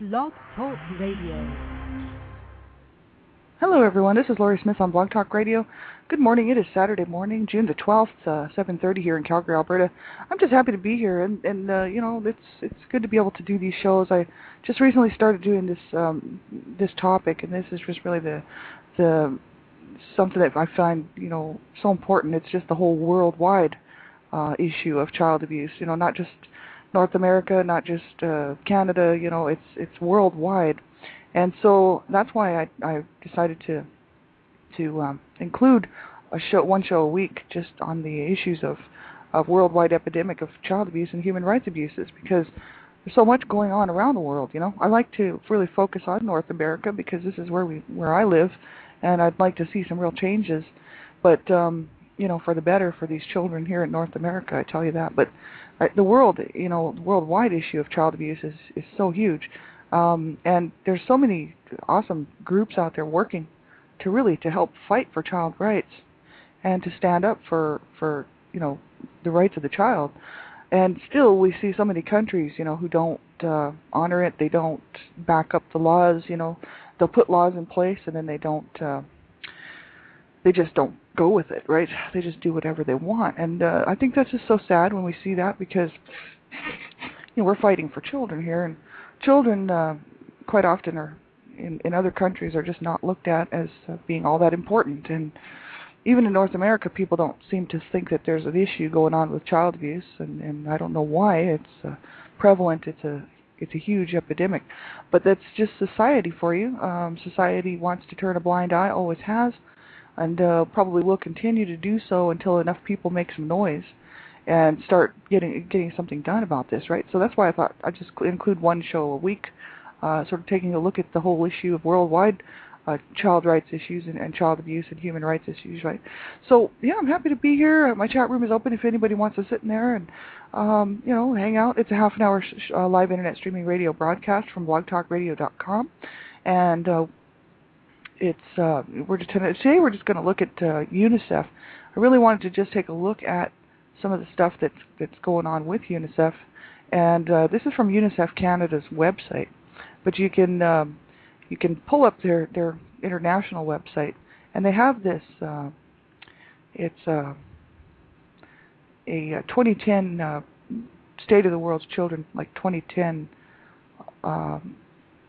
Blog Talk Radio. Hello everyone, this is Laurie Smith on Blog Talk Radio. Good morning, it is Saturday morning, June the 12th, 7:30 here in Calgary, Alberta. I'm just happy to be here, and it's good to be able to do these shows. I just recently started doing this topic, and this is just really the something that I find, so important. It's just the whole worldwide issue of child abuse, not just North America, not just Canada, it's worldwide. And so that's why I decided to include one show a week just on the issues of worldwide epidemic of child abuse and human rights abuses, because there's so much going on around the world. I like to really focus on North America because this is where I live, and I'd like to see some real changes, but for the better for these children here in North America, I tell you that. But the worldwide issue of child abuse is so huge. And there's so many awesome groups out there working to help fight for child rights and to stand up for the rights of the child. And still we see so many countries, who don't honor it. They don't back up the laws. They'll put laws in place and then they just don't go with it, right? They just do whatever they want. And I think that's just so sad when we see that, because we're fighting for children here, and children quite often are in other countries are just not looked at as being all that important. And even in North America, people don't seem to think that there's an issue going on with child abuse, and I don't know why. It's prevalent. It's a huge epidemic, but that's just society for you. Society wants to turn a blind eye, always has, and probably will continue to do so until enough people make some noise and start getting something done about this, right? So that's why I thought I'd just include one show a week, sort of taking a look at the whole issue of worldwide child rights issues and child abuse and human rights issues, right? So, yeah, I'm happy to be here. My chat room is open if anybody wants to sit in there and, hang out. It's a half an hour live internet streaming radio broadcast from blogtalkradio.com. And today we're just going to look at UNICEF. I really wanted to just take a look at some of the stuff that's going on with UNICEF, and this is from UNICEF Canada's website, but you can pull up their international website, and they have this. It's a 2010 State of the World's Children, like 2010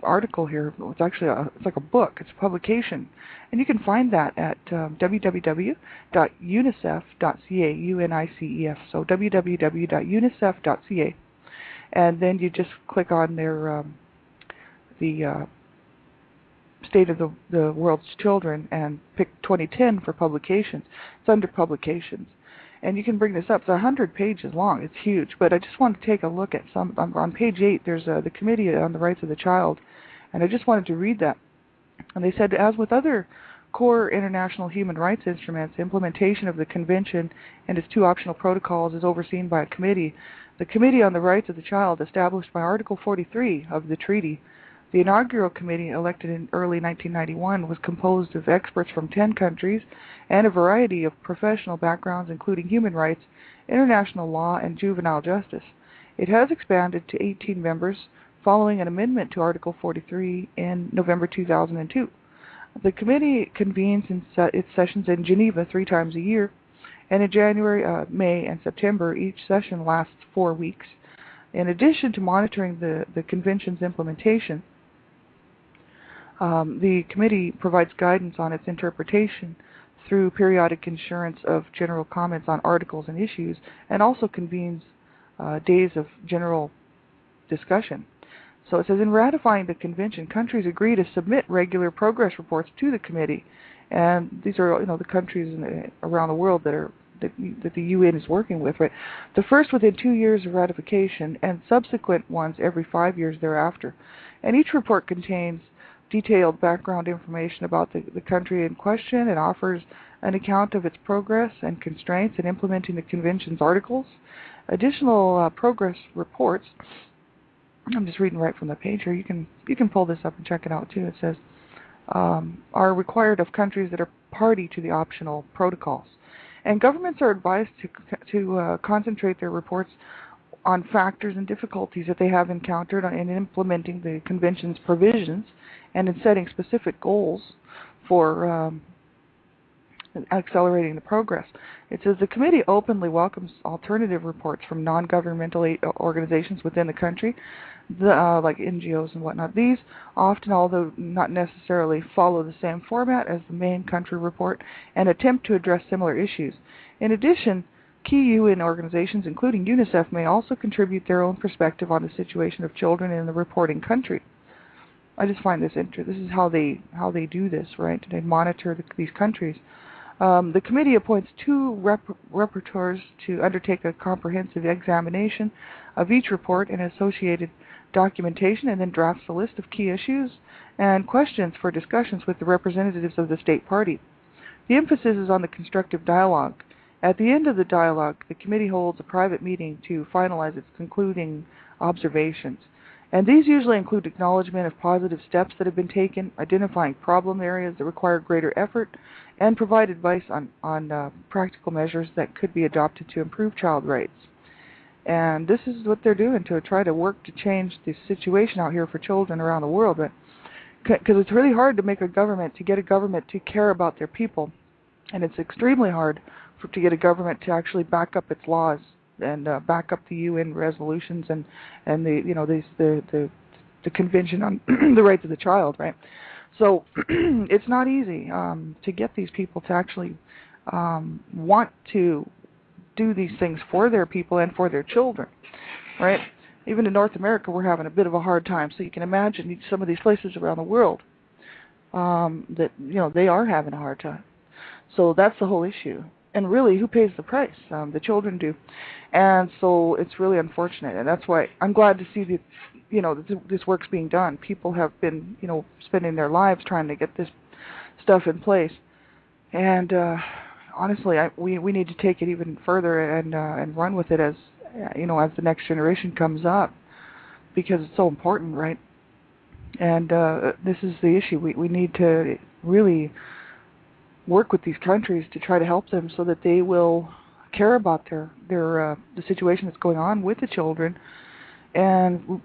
article here. It's actually it's like a book. It's a publication, and you can find that at www.unicef.ca, UNICEF. So www.unicef.ca, and then you just click on their the State of the World's Children and pick 2010 for publications. It's under publications, and you can bring this up. It's 100 pages long. It's huge, but I just want to take a look at some. On page 8, there's the Committee on the Rights of the Child, and I just wanted to read that. And they said, as with other core international human rights instruments, implementation of the Convention and its 2 optional protocols is overseen by a committee. The Committee on the Rights of the Child, established by Article 43 of the treaty. The inaugural committee, elected in early 1991, was composed of experts from 10 countries and a variety of professional backgrounds, including human rights, international law, and juvenile justice. It has expanded to 18 members following an amendment to Article 43 in November 2002. The committee convenes its sessions in Geneva 3 times a year, and in January, May, and September, each session lasts 4 weeks. In addition to monitoring the Convention's implementation, the committee provides guidance on its interpretation through periodic assurance of general comments on articles and issues, and also convenes days of general discussion. So it says, in ratifying the convention, countries agree to submit regular progress reports to the committee, and these are the countries around the world that the UN is working with, right? The first within 2 years of ratification, and subsequent ones every 5 years thereafter. And each report contains detailed background information about the country in question. It offers an account of its progress and constraints in implementing the convention's articles. Additional progress reports, I'm just reading right from the page here, you can pull this up and check it out too. It says, are required of countries that are party to the optional protocols. And governments are advised to concentrate their reports on factors and difficulties that they have encountered in implementing the Convention's provisions and in setting specific goals for accelerating the progress. It says the committee openly welcomes alternative reports from non-governmental organizations within the country, like NGOs and whatnot. These often, although not necessarily, follow the same format as the main country report and attempt to address similar issues. In addition, key UN organizations, including UNICEF, may also contribute their own perspective on the situation of children in the reporting country. I just find this interesting. This is how they do this, right? They monitor these countries. The committee appoints 2 rapporteurs to undertake a comprehensive examination of each report and associated documentation, and then drafts a list of key issues and questions for discussions with the representatives of the state party. The emphasis is on the constructive dialogue. At the end of the dialogue, the committee holds a private meeting to finalize its concluding observations. And these usually include acknowledgement of positive steps that have been taken, identifying problem areas that require greater effort, and provide advice on practical measures that could be adopted to improve child rights. And this is what they're doing to try to work to change the situation out here for children around the world. Because it's really hard to get a government to care about their people. And it's extremely hard to get a government to actually back up its laws and back up the UN resolutions and the Convention on the Rights of the Child, right? So it's not easy to get these people to actually want to do these things for their people and for their children, right? Even in North America, we're having a bit of a hard time. So you can imagine some of these places around the world that they are having a hard time. So that's the whole issue. And really, who pays the price? The children do. And so it's really unfortunate. And that's why I'm glad to see this work's being done. People have been, spending their lives trying to get this stuff in place. And honestly, we need to take it even further and run with it as the next generation comes up, because it's so important, right? And this is the issue. We need to really work with these countries to try to help them so that they will care about the situation that's going on with the children, and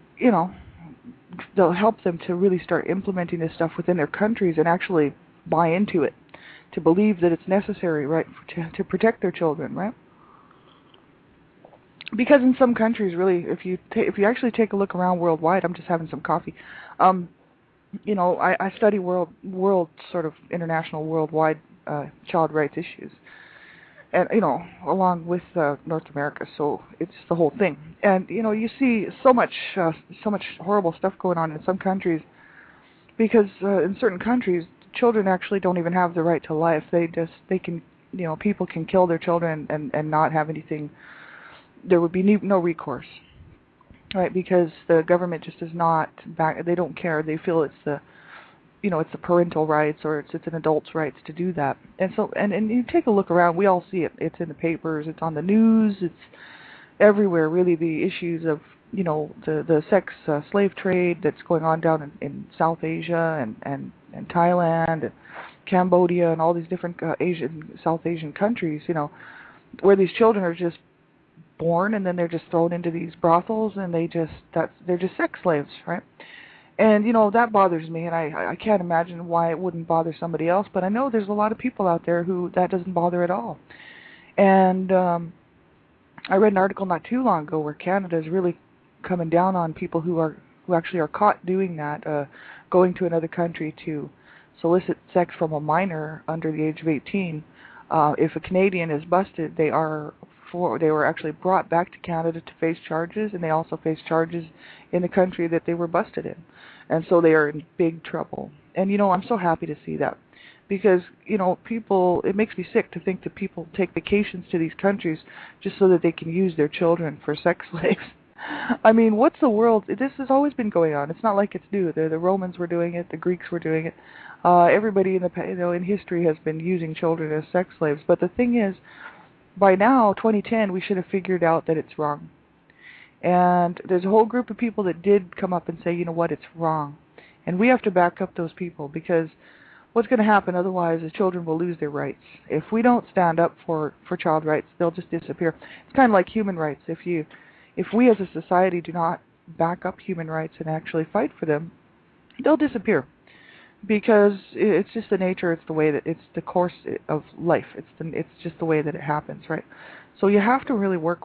they'll help them to really start implementing this stuff within their countries and actually buy into it, to believe that it's necessary, right, to protect their children, right? Because in some countries, really, if you actually take a look around worldwide, I'm just having some coffee. I study world sort of international worldwide child rights issues, and along with North America, so it's the whole thing. And you see so much horrible stuff going on in some countries, because in certain countries, children actually don't even have the right to life. They can people can kill their children and not have anything. There would be no recourse. Right, because the government just does not back. They don't care. They feel it's the parental rights, or it's an adult's rights to do that. And so, and you take a look around. We all see it. It's in the papers. It's on the news. It's everywhere. Really, the issues of the sex slave trade that's going on down in South Asia and Thailand and Cambodia and all these different South Asian countries. Where these children are just born, and then they're just thrown into these brothels, and they're just sex slaves, right? And that bothers me, and I can't imagine why it wouldn't bother somebody else, but I know there's a lot of people out there who that doesn't bother at all. And I read an article not too long ago where Canada is really coming down on people who actually are caught doing that, going to another country to solicit sex from a minor under the age of 18. If a Canadian is busted, they were actually brought back to Canada to face charges, and they also face charges in the country that they were busted in. And so they are in big trouble. And, I'm so happy to see that, because, people, it makes me sick to think that people take vacations to these countries just so that they can use their children for sex slaves. I mean, what's the world? This has always been going on. It's not like it's new. The Romans were doing it. The Greeks were doing it. Everybody in history has been using children as sex slaves. But the thing is, by now, 2010, we should have figured out that it's wrong. And there's a whole group of people that did come up and say, you know what, it's wrong. And we have to back up those people, because what's going to happen otherwise is children will lose their rights. If we don't stand up for child rights, they'll just disappear. It's kind of like human rights. If you if we as a society do not back up human rights and actually fight for them, they'll disappear. Because it's just the nature, it's the way that, it's the course of life. It's just the way that it happens, right? So you have to really work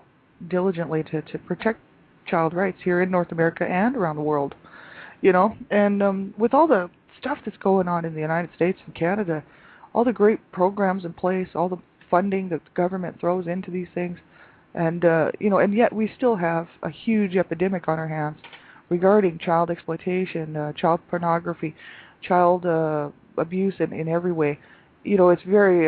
diligently to protect child rights here in North America and around the world, And with all the stuff that's going on in the United States and Canada, all the great programs in place, all the funding that the government throws into these things, and and yet we still have a huge epidemic on our hands regarding child exploitation, child pornography, child abuse in every way. It's very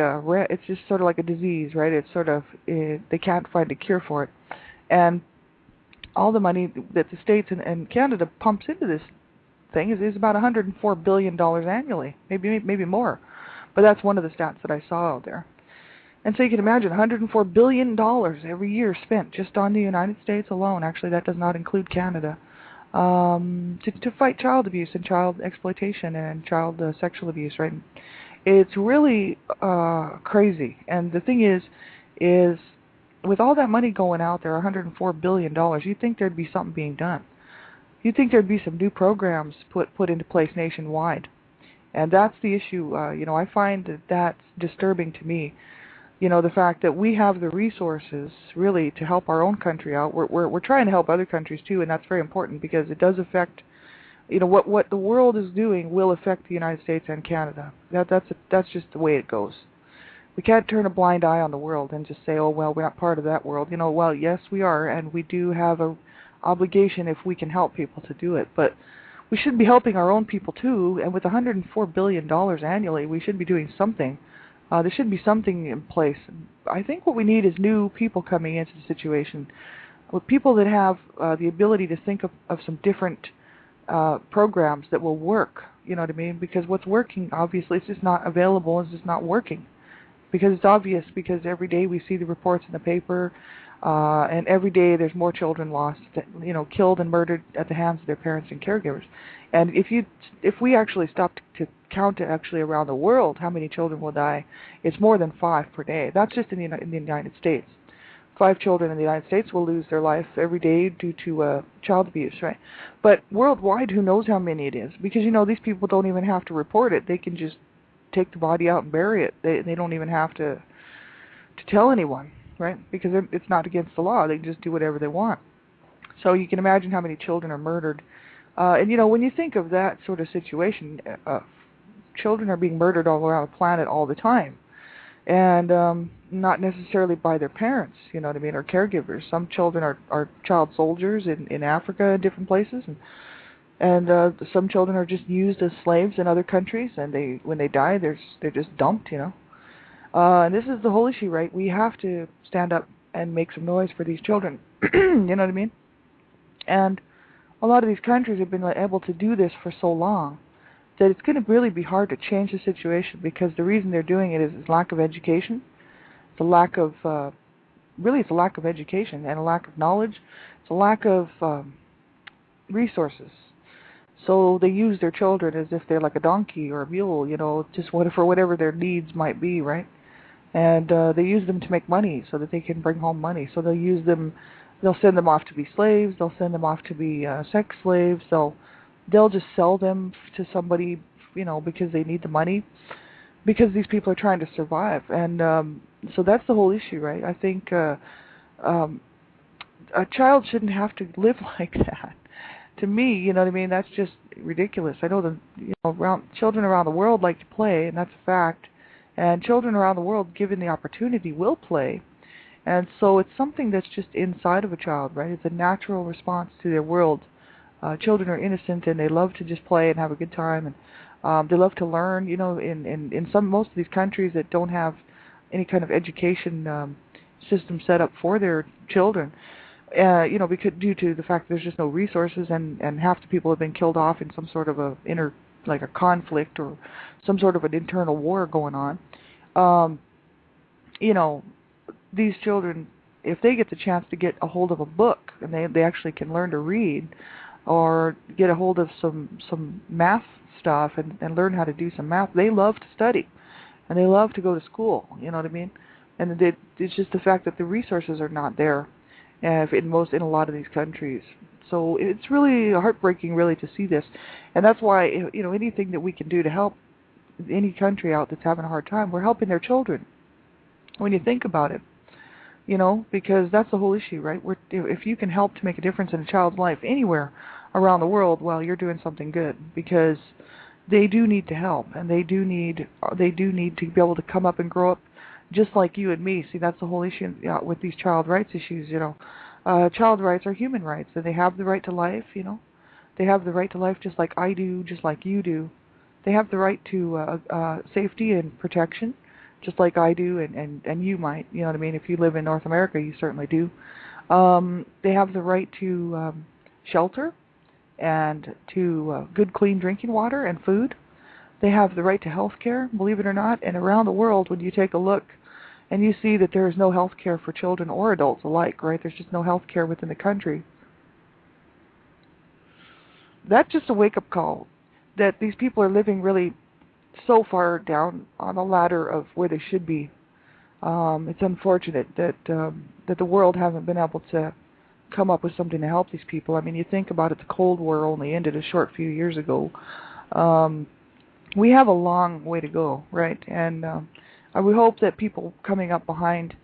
it's just sort of like a disease, right? It's sort of they can't find a cure for it, and all the money that the States and Canada pumps into this thing is about $104 billion annually, maybe more, but that's one of the stats that I saw out there. And so you can imagine $104 billion every year spent just on the United States alone. Actually, that does not include Canada. To fight child abuse and child exploitation and child sexual abuse, right? It's really crazy. And the thing is with all that money going out there, $104 billion, you'd think there'd be something being done. You'd think there'd be some new programs put into place nationwide. And that's the issue. I find that's disturbing to me. The fact that we have the resources really to help our own country out. We're trying to help other countries too, and that's very important because it does affect, what the world is doing will affect the United States and Canada. That's just the way it goes. We can't turn a blind eye on the world and just say, oh well, we're not part of that world. Well, yes we are, and we do have a obligation if we can help people to do it. But we should be helping our own people too, and with $104 billion annually, we should be doing something. There should be something in place. I think what we need is new people coming into the situation, with people that have the ability to think of some different programs that will work. You know what I mean? Because what's working, obviously, it's just not available. It's just not working. Because it's obvious. Because every day we see the reports in the paper, and every day there's more children lost, killed and murdered at the hands of their parents and caregivers. And if we actually stop to count actually around the world how many children will die, it's more than 5 per day. That's just in the United States. 5 children in the United States will lose their life every day due to child abuse, right? But worldwide, who knows how many it is? Because these people don't even have to report it. They can just take the body out and bury it. They don't even have to tell anyone, right? Because it's not against the law. They can just do whatever they want. So you can imagine how many children are murdered. And when you think of that sort of situation, children are being murdered all around the planet all the time, and not necessarily by their parents, or caregivers. Some children are child soldiers in Africa and different places, and some children are just used as slaves in other countries, and when they die, they're just dumped, And this is the whole issue, right? We have to stand up and make some noise for these children. You know what I mean? And a lot of these countries have been able to do this for so long that it's going to really be hard to change the situation, because the reason they're doing it is lack of education. It's a lack of, it's a lack of education and a lack of knowledge. It's a lack of resources. So they use their children as if they're like a donkey or a mule, just for whatever their needs might be, right? And they use them to make money so that they can bring home money. So they'll send them off to be slaves. They'll send them off to be sex slaves. They'll just sell them to somebody, because they need the money, because these people are trying to survive. And so that's the whole issue, right? I think a child shouldn't have to live like that. To me, you know what I mean? That's just ridiculous. I know children around the world like to play, and that's a fact. And children around the world, given the opportunity, will play. And so it's something that's just inside of a child, right? It's a natural response to their world. Children are innocent, and they love to just play and have a good time, and they love to learn. In most of these countries that don't have any kind of education system set up for their children, because due to the fact that there's just no resources, and half the people have been killed off in some sort of a conflict or some sort of an internal war going on. These children, if they get the chance to get a hold of a book and they actually can learn to read, or get a hold of some math stuff and learn how to do some math, they love to study, and they love to go to school. You know what I mean? And it's just the fact that the resources are not there. in a lot of these countries. So it's really heartbreaking, really, to see this, and that's why anything that we can do to help any country out that's having a hard time, we're helping their children. When you think about it, because that's the whole issue, right? If you can help to make a difference in a child's life anywhere around the world, well, you're doing something good, because they do need to help, and they do need to be able to come up and grow up just like you and me. See, that's the whole issue with these child rights issues. Child rights are human rights, and they have the right to life. They have the right to life just like I do, just like you do. They have the right to safety and protection, just like I do, and you might. You know what I mean? If you live in North America, you certainly do. They have the right to shelter and to good, clean drinking water and food. They have the right to health care, believe it or not. And around the world, when you take a look and you see that there is no health care for children or adults alike, right? There's just no health care within the country. That's just a wake-up call that these people are living really so far down on the ladder of where they should be. It's unfortunate that the world hasn't been able to come up with something to help these people. I mean, you think about it, the Cold War only ended a short few years ago. We have a long way to go, right? And I would hope that people coming up behind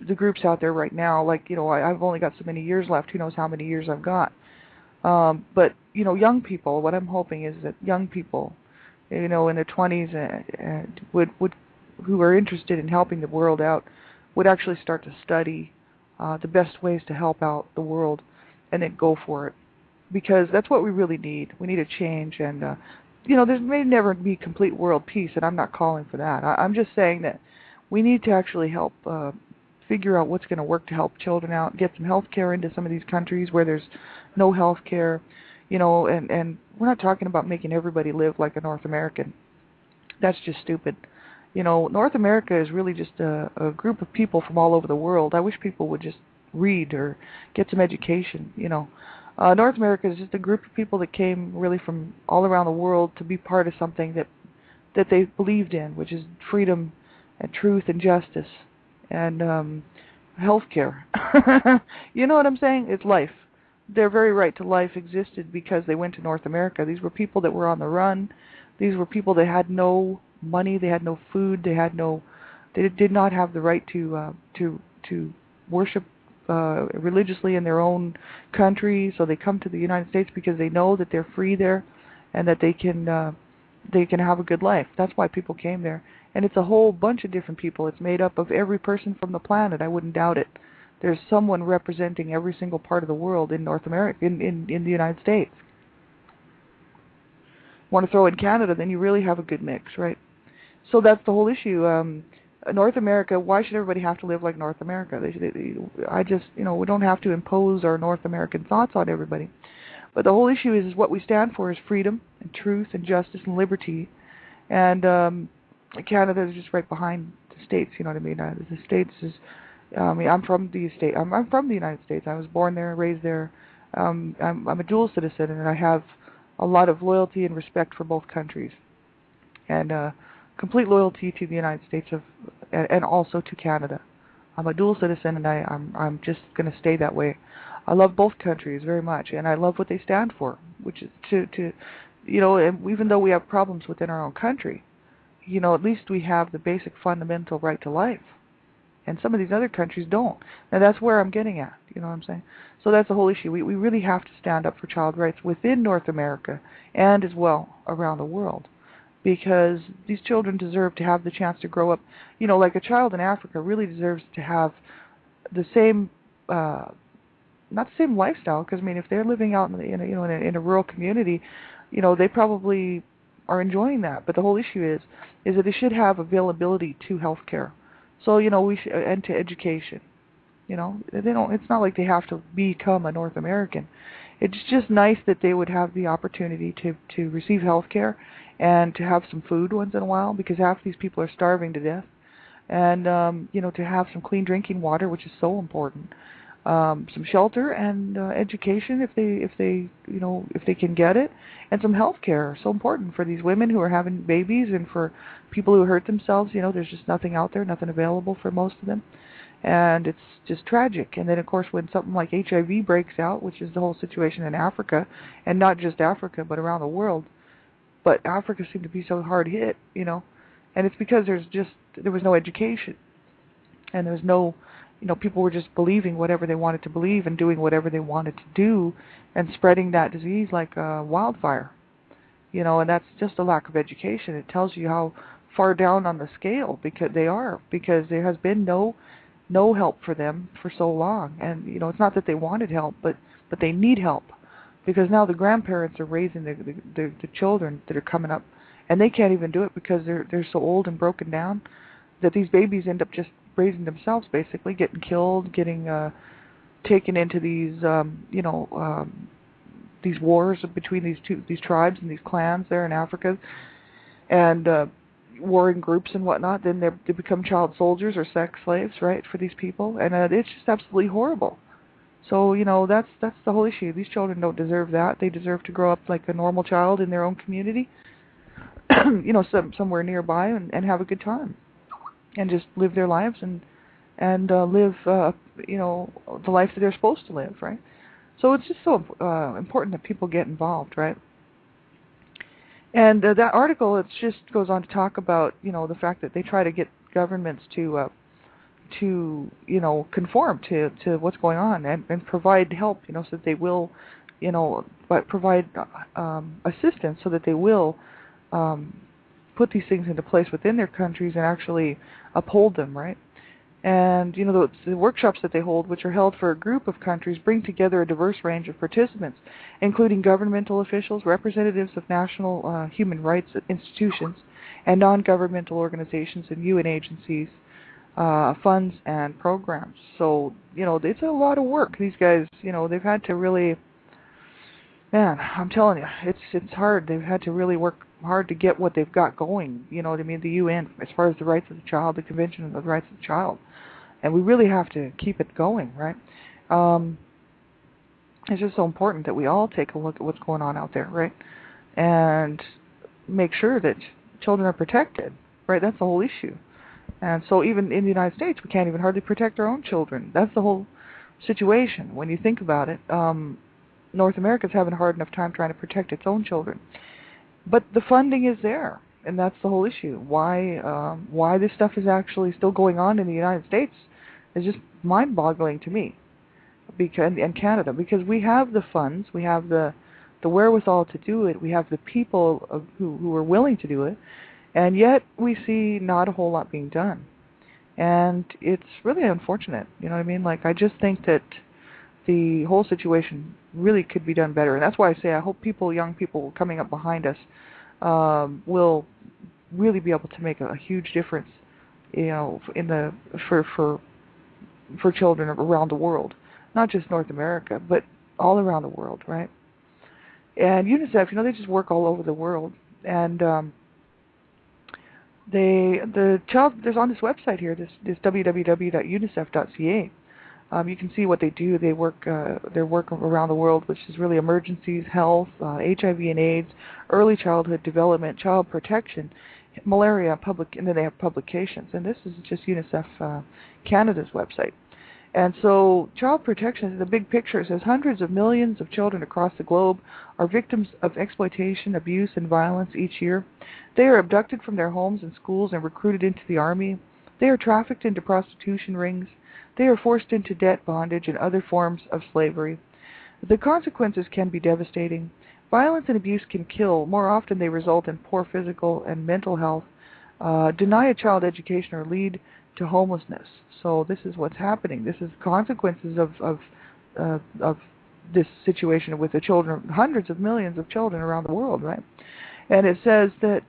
the groups out there right now, like, I've only got so many years left, who knows how many years I've got. But, young people, what I'm hoping is that young people, in their 20s who are interested in helping the world out would actually start to study the best ways to help out the world and then go for it. Because that's what we really need. We need a change, and there may never be complete world peace, and I'm not calling for that. I'm just saying that we need to actually help figure out what's going to work to help children out, get some health care into some of these countries where there's no health care, and we're not talking about making everybody live like a North American. That's just stupid. North America is really just a group of people from all over the world. I wish people would just read or get some education, North America is just a group of people that came really from all around the world to be part of something that they believed in, which is freedom and truth and justice and health care. You know what I'm saying? It's life. Their very right to life existed because they went to North America. These were people that were on the run. These were people that had no money, they had no food, they did not have the right to worship religiously in their own country. So they come to the United States because they know that they're free there and that they can have a good life. That's why people came there. And it's a whole bunch of different people. It's made up of every person from the planet. I wouldn't doubt it. There's someone representing every single part of the world in North America, in the United States. Want to throw in Canada, then you really have a good mix, right? So that's the whole issue. North America, why should everybody have to live like North America? We don't have to impose our North American thoughts on everybody. But the whole issue is what we stand for is freedom and truth and justice and liberty. And Canada is just right behind the States, you know what I mean? The States is, I'm from the United States. I was born there, raised there. I'm a dual citizen, and I have a lot of loyalty and respect for both countries. And complete loyalty to the United States and also to Canada. I'm a dual citizen, and I'm just going to stay that way. I love both countries very much, and I love what they stand for, which is to and even though we have problems within our own country, at least we have the basic fundamental right to life. And some of these other countries don't. Now that's where I'm getting at, you know what I'm saying? So that's the whole issue. We really have to stand up for child rights within North America and as well around the world. Because these children deserve to have the chance to grow up, like a child in Africa really deserves to have the same, not the same lifestyle. Because if they're living out in a rural community, they probably are enjoying that. But the whole issue is that they should have availability to health care. So we should, and to education. They don't. It's not like they have to become a North American. It's just nice that they would have the opportunity to receive health care and to have some food once in a while, because half of these people are starving to death, and to have some clean drinking water, which is so important, some shelter and education if they can get it, and some health care, so important for these women who are having babies and for people who hurt themselves. There's just nothing out there, nothing available for most of them, And it's just tragic. And then, of course, when something like HIV breaks out, which is the whole situation in Africa, and not just Africa, but around the world, but Africa seemed to be so hard hit, and it's because there was no education, and there was no, people were just believing whatever they wanted to believe and doing whatever they wanted to do, and spreading that disease like a wildfire, and that's just a lack of education. It tells you how far down on the scale because there has been no help for them for so long, and it's not that they wanted help, but they need help. Because now the grandparents are raising the children that are coming up, and they can't even do it because they're so old and broken down that these babies end up just raising themselves, basically getting killed, getting taken into these wars between these tribes and these clans there in Africa, and warring groups and whatnot. Then they become child soldiers or sex slaves, right, for these people, and it's just absolutely horrible. So, that's the whole issue. These children don't deserve that. They deserve to grow up like a normal child in their own community, somewhere nearby, and have a good time, and just live their lives and live, the life that they're supposed to live, right? So it's just so important that people get involved, right? And that article, it just goes on to talk about, the fact that they try to get governments to conform to what's going on and provide help, so that they will, but provide assistance so that they will put these things into place within their countries and actually uphold them, right? And, the workshops that they hold, which are held for a group of countries, bring together a diverse range of participants, including governmental officials, representatives of national human rights institutions, and non-governmental organizations and UN agencies, funds and programs. So, it's a lot of work. These guys, they've had to really, man, I'm telling you, it's hard. They've had to really work hard to get what they've got going. You know what I mean? The UN, as far as the rights of the child, the Convention of the Rights of the Child. And we really have to keep it going, right? It's just so important that we all take a look at what's going on out there, right? And make sure that children are protected, right? That's the whole issue. And so even in the United States, we can't even hardly protect our own children. That's the whole situation. When you think about it, North America's having a hard enough time trying to protect its own children. But the funding is there, and that's the whole issue. Why this stuff is actually still going on in the United States is just mind-boggling to me, and Canada, because we have the funds, we have the wherewithal to do it, we have the people who are willing to do it, and yet we see not a whole lot being done. And it's really unfortunate, you know what I mean? Like, I just think that the whole situation really could be done better. And that's why I say I hope young people coming up behind us, will really be able to make a huge difference, for children around the world. Not just North America, but all around the world, right? And UNICEF, they just work all over the world. And there's on this website here, this www.unicef.ca. You can see what they do. They work their work around the world, which is really emergencies, health, HIV and AIDS, early childhood development, child protection, malaria, and then they have publications. And this is just UNICEF Canada's website. And so child protection, the big picture says hundreds of millions of children across the globe are victims of exploitation, abuse, and violence each year. They are abducted from their homes and schools and recruited into the army. They are trafficked into prostitution rings. They are forced into debt, bondage, and other forms of slavery. The consequences can be devastating. Violence and abuse can kill. More often they result in poor physical and mental health, deny a child education, or lead to homelessness. So this is what's happening. This is consequences of this situation with the children, hundreds of millions of children around the world, right? And it says that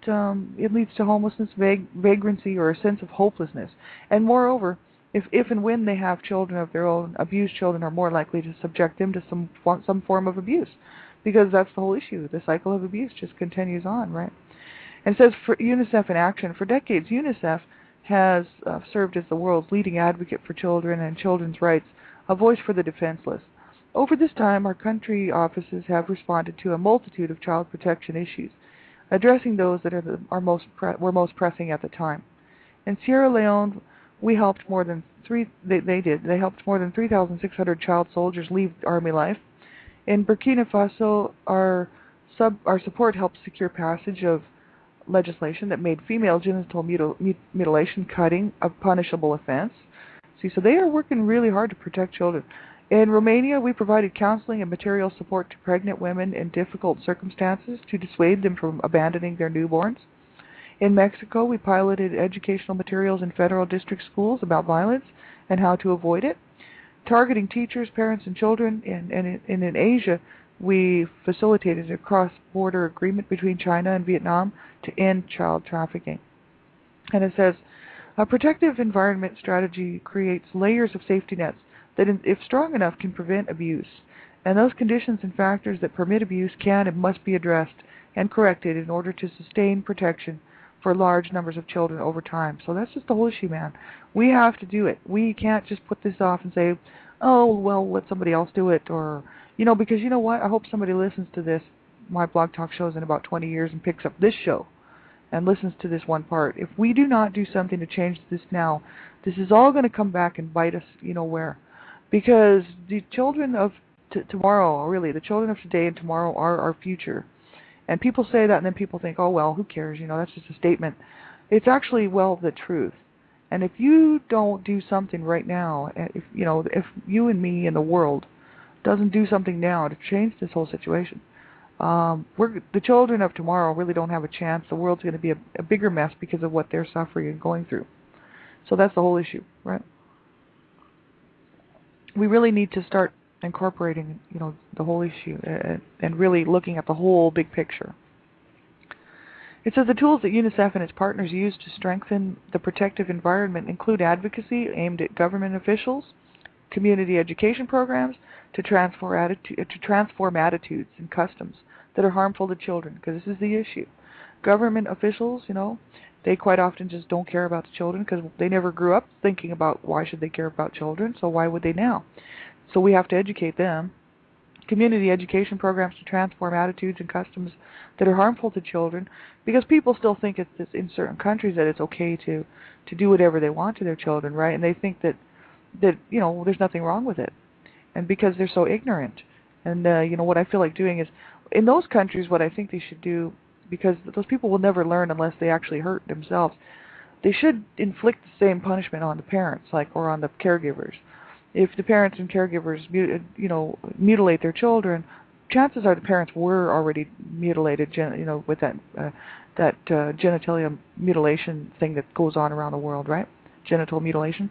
it leads to homelessness, vagrancy, or a sense of hopelessness. And moreover, if and when they have children of their own, abused children are more likely to subject them to some form of abuse, because that's the whole issue. The cycle of abuse just continues on, right? And it says, for UNICEF in action, for decades, UNICEF has served as the world's leading advocate for children and children's rights, a voice for the defenseless. Over this time, our country offices have responded to a multitude of child protection issues, addressing those that were most pressing at the time. In Sierra Leone, we helped more than they helped more than 3,600 child soldiers leave Army life. In Burkina Faso, our support helped secure passage of legislation that made female genital mutilation cutting a punishable offense. See, so they are working really hard to protect children. In Romania, we provided counseling and material support to pregnant women in difficult circumstances to dissuade them from abandoning their newborns. In Mexico, we piloted educational materials in federal district schools about violence and how to avoid it, targeting teachers, parents, and children. And in Asia, we facilitated a cross-border agreement between China and Vietnam to end child trafficking. And it says, a protective environment strategy creates layers of safety nets that, if strong enough, can prevent abuse. And those conditions and factors that permit abuse can and must be addressed and corrected in order to sustain protection for large numbers of children over time. So that's just the whole issue, man. We have to do it. We can't just put this off and say, oh, well, let somebody else do it. Or, because you know what? I hope somebody listens to this, my blog talk shows in about 20 years and picks up this show and listens to this one part. If we do not do something to change this now, this is all going to come back and bite us, where. Because the children of tomorrow, really, the children of today and tomorrow are our future. And people say that, and then people think, oh, well, who cares? That's just a statement. It's actually, the truth. And if you don't do something right now, if you and me and the world doesn't do something now to change this whole situation, the children of tomorrow really don't have a chance. The world's going to be a bigger mess because of what they're suffering and going through. So that's the whole issue, right? We really need to start incorporating, the whole issue and really looking at the whole big picture. It says the tools that UNICEF and its partners use to strengthen the protective environment include advocacy aimed at government officials, community education programs to transform attitudes and customs that are harmful to children, because this is the issue. Government officials, they quite often just don't care about the children because they never grew up thinking about why should they care about children, so why would they now? So we have to educate them. Community education programs to transform attitudes and customs that are harmful to children, because people still think it's in certain countries that it's okay to do whatever they want to their children, right? And they think that there's nothing wrong with it. And because they're so ignorant. And what I feel like doing is, in those countries, what I think they should do, because those people will never learn unless they actually hurt themselves, they should inflict the same punishment on the parents, or on the caregivers. If the parents and caregivers, mutilate their children, chances are the parents were already mutilated, with that genitalia mutilation thing that goes on around the world, right? Genital mutilation.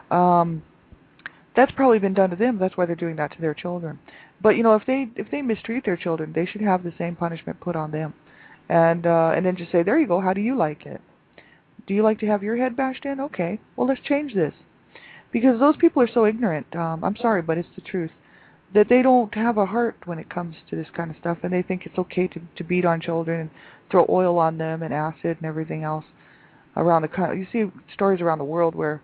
That's probably been done to them. That's why they're doing that to their children. But if they mistreat their children, they should have the same punishment put on them, and then just say, there you go. How do you like it? Do you like to have your head bashed in? Okay. Well, let's change this. Because those people are so ignorant, I'm sorry, but it's the truth, that they don't have a heart when it comes to this kind of stuff, and they think it's okay to beat on children and throw oil on them and acid and everything else around the country. You see stories around the world where,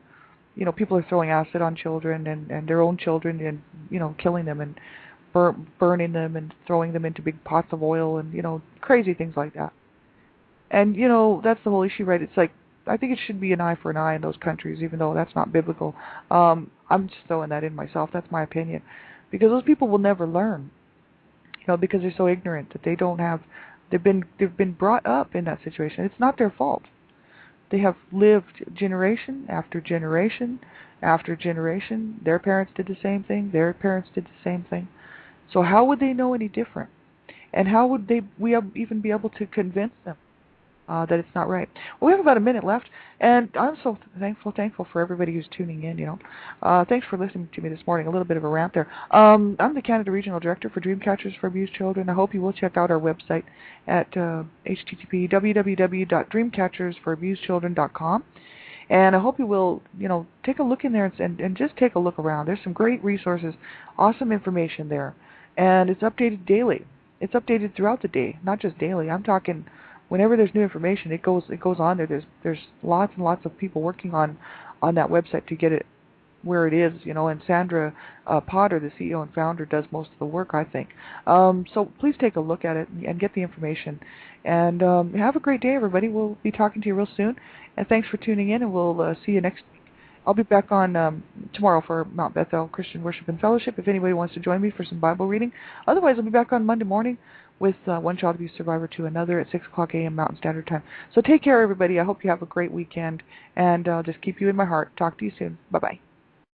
people are throwing acid on children and their own children and, killing them and burning them and throwing them into big pots of oil and, crazy things like that. And, that's the whole issue, right? It's like, I think it should be an eye for an eye in those countries, even though that's not biblical. I'm just throwing that in myself. That's my opinion. Because those people will never learn, because they're so ignorant that they've been brought up in that situation. It's not their fault. They have lived generation after generation after generation. Their parents did the same thing. Their parents did the same thing. So how would they know any different? And how would we even be able to convince them that it's not right? Well, we have about a minute left, and I'm so thankful for everybody who's tuning in, Thanks for listening to me this morning. A little bit of a rant there. I'm the Canada Regional Director for Dreamcatchers for Abused Children. I hope you will check out our website at http://www.dreamcatchersforabusedchildren.com. And I hope you will, take a look in there and just take a look around. There's some great resources, awesome information there. And it's updated daily. It's updated throughout the day, not just daily. I'm talking whenever there's new information, it goes on there. There's lots and lots of people working on that website to get it where it is, and Sandra Potter, the CEO and founder, does most of the work, I think. So please take a look at it and get the information. And have a great day, everybody. We'll be talking to you real soon. And thanks for tuning in, and we'll see you next week. I'll be back on tomorrow for Mount Bethel Christian Worship and Fellowship if anybody wants to join me for some Bible reading. Otherwise, I'll be back on Monday morning with One Child Abuse Survivor to Another at 6 o'clock a.m. Mountain Standard Time. So take care, everybody. I hope you have a great weekend, and I'll just keep you in my heart. Talk to you soon. Bye-bye.